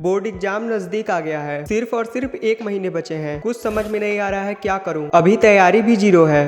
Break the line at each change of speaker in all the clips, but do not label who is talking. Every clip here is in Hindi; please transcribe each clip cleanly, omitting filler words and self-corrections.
बोर्ड एग्जाम नजदीक आ गया है। सिर्फ और सिर्फ 1 महीने बचे हैं। कुछ समझ में नहीं आ रहा है क्या करूं। अभी तैयारी भी जीरो है।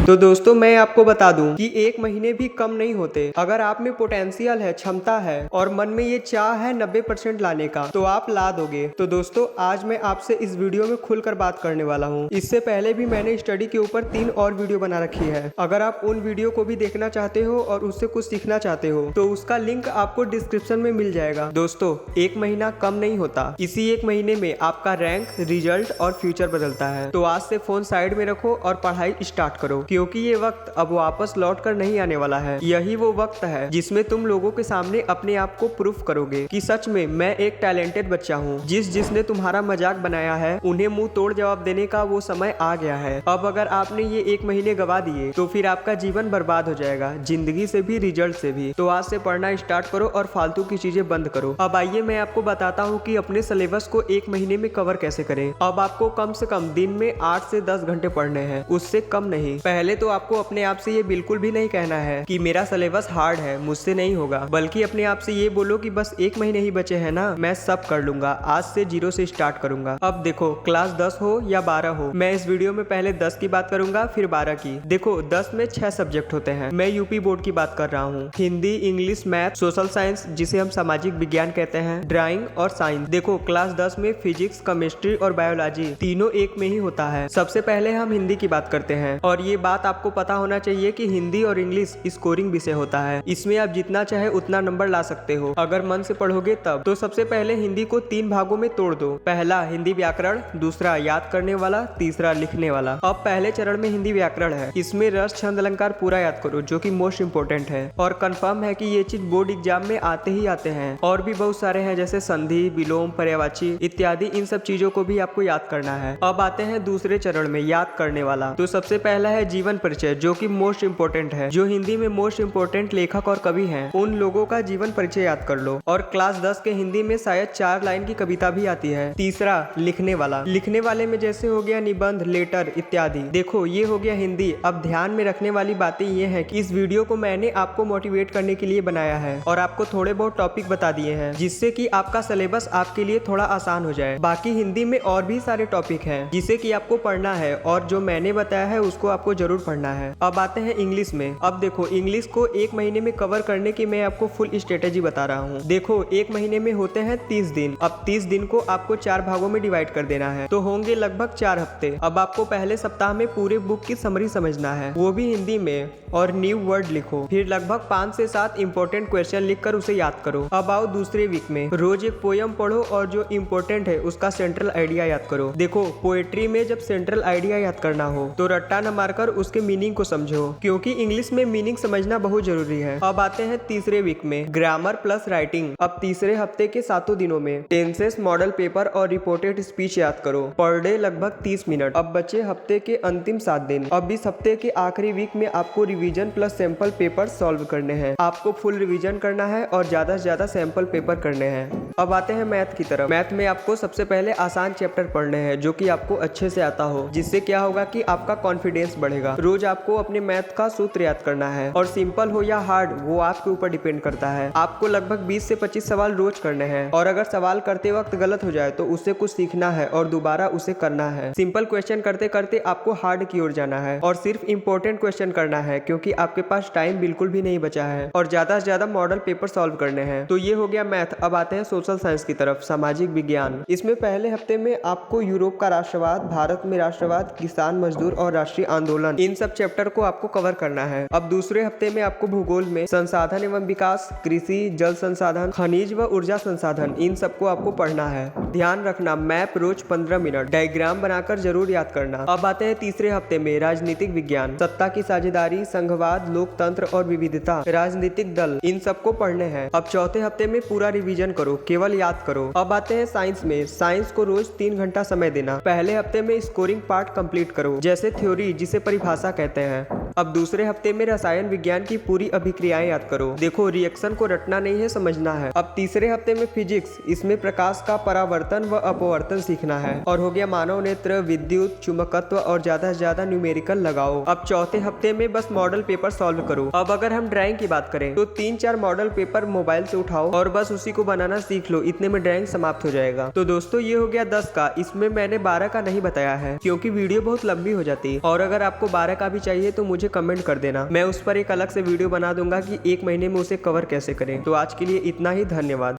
तो दोस्तों मैं आपको बता दूं कि 1 महीने भी कम नहीं होते। अगर आप में पोटेंशियल है, क्षमता है और मन में ये चाह है 90% लाने का, तो आप ला दोगे। तो दोस्तों आज मैं आपसे इस वीडियो में खुलकर बात करने वाला हूँ। इससे पहले भी मैंने स्टडी के ऊपर 3 और वीडियो बना रखी है। अगर आप उन वीडियो को भी देखना चाहते हो और उससे कुछ सीखना चाहते हो तो उसका लिंक आपको डिस्क्रिप्शन में मिल जाएगा। दोस्तों 1 महीना कम नहीं होता। इसी 1 महीने में आपका रैंक, रिजल्ट और फ्यूचर बदलता है। तो आज से फोन साइड में रखो और पढ़ाई स्टार्ट करो, क्योंकि ये वक्त अब वापस लौट कर नहीं आने वाला है। यही वो वक्त है जिसमें तुम लोगों के सामने अपने आप को प्रूफ करोगे कि सच में मैं एक टैलेंटेड बच्चा हूँ। जिसने तुम्हारा मजाक बनाया है उन्हें मुंह तोड़ जवाब देने का वो समय आ गया है। अब अगर आपने ये 1 महीने गवा दिए तो फिर आपका जीवन बर्बाद हो जाएगा, जिंदगी से भी, रिजल्ट से भी। तो आज से पढ़ना स्टार्ट करो और फालतू की चीजें बंद करो। अब आइए मैं आपको बताता हूँ कि अपने सिलेबस को 1 महीने में कवर कैसे करें। अब आपको कम से कम दिन में 8 से 10 घंटे पढ़ने हैं, उससे कम नहीं। पहले तो आपको अपने आप से ये बिल्कुल भी नहीं कहना है कि मेरा सिलेबस हार्ड है, मुझसे नहीं होगा, बल्कि अपने आप से ये बोलो कि बस 1 महीने ही बचे हैं ना, मैं सब कर लूंगा, आज से 0 से स्टार्ट करूंगा। अब देखो क्लास 10 हो या 12 हो, मैं इस वीडियो में पहले 10 की बात करूंगा फिर 12 की। देखो 10 में 6 सब्जेक्ट होते हैं। मैं यूपी बोर्ड की बात कर रहा हूँ। Hindi, English, math, social science जिसे हम सामाजिक विज्ञान कहते हैं, ड्राइंग और साइंस। देखो क्लास 10 में फिजिक्स, केमिस्ट्री और बायोलॉजी तीनों एक में ही होता है। सबसे पहले हम हिंदी की बात करते हैं और ये बात आपको पता होना चाहिए कि हिंदी और इंग्लिश स्कोरिंग विषय होता है। इसमें आप जितना चाहे उतना नंबर ला सकते हो अगर मन से पढ़ोगे तब। तो सबसे पहले हिंदी को 3 भागों में तोड़ दो। पहला हिंदी व्याकरण, दूसरा याद करने वाला, तीसरा लिखने वाला। अब पहले चरण में हिंदी व्याकरण है। इसमें रस, छंद, अलंकार पूरा याद करो जो कि मोस्ट इंपोर्टेंट है और कंफर्म है कि ये चीज बोर्ड एग्जाम में आते ही आते हैं। और भी बहुत सारे हैं जैसे संधि, विलोम, पर्यायवाची इत्यादि। इन सब चीजों को भी आपको याद करना है। अब आते हैं दूसरे चरण में, याद करने वाला। तो सबसे पहला है जीवन परिचय जो कि मोस्ट इंपोर्टेंट है। जो हिंदी में मोस्ट इंपोर्टेंट लेखक और कवि हैं उन लोगों का जीवन परिचय याद कर लो। और क्लास 10 के हिंदी में शायद 4 लाइन की कविता भी आती है। तीसरा लिखने वाला। लिखने वाले में जैसे हो गया निबंध, लेटर इत्यादि। देखो ये हो गया हिंदी। अब ध्यान में रखने वाली बातें ये है कि इस वीडियो को मैंने आपको मोटिवेट करने के लिए बनाया है और आपको थोड़े बहुत टॉपिक बता दिए हैं जिससे कि आपका सिलेबस आपके लिए थोड़ा आसान हो जाए। बाकी हिंदी में और भी सारे टॉपिक हैं जिसे कि आपको पढ़ना है और जो मैंने बताया है उसको आपको जरूर पढ़ना है। अब आते हैं इंग्लिश में। अब देखो इंग्लिश को 1 महीने में कवर करने की मैं आपको फुल स्ट्रेटेजी बता रहा हूँ। देखो 1 महीने में होते हैं 30 दिन। अब 30 दिन को आपको 4 भागों में डिवाइड कर देना है, तो होंगे लगभग 4 हफ्ते। अब आपको पहले सप्ताह में पूरे बुक की समरी समझना है, वो भी हिंदी में, और न्यू वर्ड लिखो। फिर लगभग 5 से 7 इंपॉर्टेंट क्वेश्चन लिखकर उसे याद करो। अब आओ दूसरे वीक में, रोज एक पोयम पढ़ो और जो इम्पोर्टेंट है उसका सेंट्रल आइडिया याद करो। देखो पोएट्री में जब सेंट्रल आइडिया याद करना हो तो रट्टा न मारकर उसके मीनिंग को समझो, क्योंकि इंग्लिश में मीनिंग समझना बहुत जरूरी है। अब आते हैं तीसरे वीक में, ग्रामर प्लस राइटिंग। अब तीसरे हफ्ते के 7 दिनों में टेंसेस, मॉडल पेपर और रिपोर्टेड स्पीच याद करो। पर डे लगभग 30 मिनट। अब बचे हफ्ते के अंतिम 7 दिन। अब इस हफ्ते के आखिरी वीक में आपको revision plus sample paper solve करने हैं। आपको फुल रिवीजन करना है और ज्यादा से ज्यादा सैंपल पेपर करने हैं। अब आते हैं मैथ की तरफ। मैथ में आपको सबसे पहले आसान चैप्टर पढ़ने हैं जो कि आपको अच्छे से आता हो, जिससे क्या होगा कि आपका कॉन्फिडेंस बढ़ेगा। रोज आपको अपने मैथ का सूत्र याद करना है और सिंपल हो या हार्ड वो आपके ऊपर डिपेंड करता है। आपको लगभग 20 से 25 सवाल रोज करने हैं और अगर सवाल करते वक्त गलत हो जाए तो उससे कुछ सीखना है और दोबारा उसे करना है। सिंपल क्वेश्चन करते करते आपको हार्ड की ओर जाना है और सिर्फ इंपॉर्टेंट क्वेश्चन करना है, क्योंकि आपके पास टाइम बिल्कुल भी नहीं बचा है। और ज्यादा से ज्यादा मॉडल पेपर सॉल्व करने हैं। तो ये हो गया मैथ। अब आते हैं सोशल साइंस की तरफ, सामाजिक विज्ञान। इसमें पहले हफ्ते में आपको यूरोप का राष्ट्रवाद, भारत में राष्ट्रवाद, किसान मजदूर और राष्ट्रीय आंदोलन, इन सब चैप्टर को आपको कवर करना है। अब दूसरे हफ्ते में आपको भूगोल में संसाधन एवं विकास, कृषि, जल संसाधन, खनिज व ऊर्जा संसाधन, इन सबको आपको पढ़ना है। ध्यान रखना मैप रोज 15 मिनट, डायग्राम बनाकर जरूर याद करना। अब आते हैं तीसरे हफ्ते में राजनीतिक विज्ञान, सत्ता की साझेदारी, संघवाद, लोकतंत्र और विविधता, राजनीतिक दल, इन सबको पढ़ने हैं। अब चौथे हफ्ते में पूरा रिवीजन करो, केवल याद करो। अब आते हैं साइंस में। साइंस को रोज 3 घंटा समय देना। पहले हफ्ते में स्कोरिंग पार्ट कंप्लीट करो, जैसे थ्योरी जिसे परिभाषा कहते हैं। अब दूसरे हफ्ते में रसायन विज्ञान की पूरी अभिक्रियाएं याद करो। देखो, रिएक्शन को रटना नहीं है, समझना है। अब तीसरे हफ्ते में फिजिक्स, इसमें प्रकाश का परावर्तन व अपवर्तन सीखना है। और हो गया मानव नेत्र, विद्युत, चुंबकत्व और ज्यादा से ज्यादा न्यूमेरिकल लगाओ। अब चौथे हफ्ते में बस मॉडल पेपर सॉल्व करो। अब अगर हम ड्राइंग की बात करें तो 3-4 मॉडल पेपर मोबाइल से उठाओ और बस उसी को बनाना सीख लो। इतने में ड्राइंग समाप्त हो जाएगा। तो दोस्तों, ये हो गया 10 का। इसमें मैंने 12 का नहीं बताया है क्योंकि वीडियो बहुत लंबी हो जाती है। और अगर आपको 12 का भी चाहिए तो मुझे कमेंट कर देना, मैं उस पर एक अलग से वीडियो बना दूंगा कि एक महीने में उसे कवर कैसे करें। तो आज के लिए इतना ही, धन्यवाद।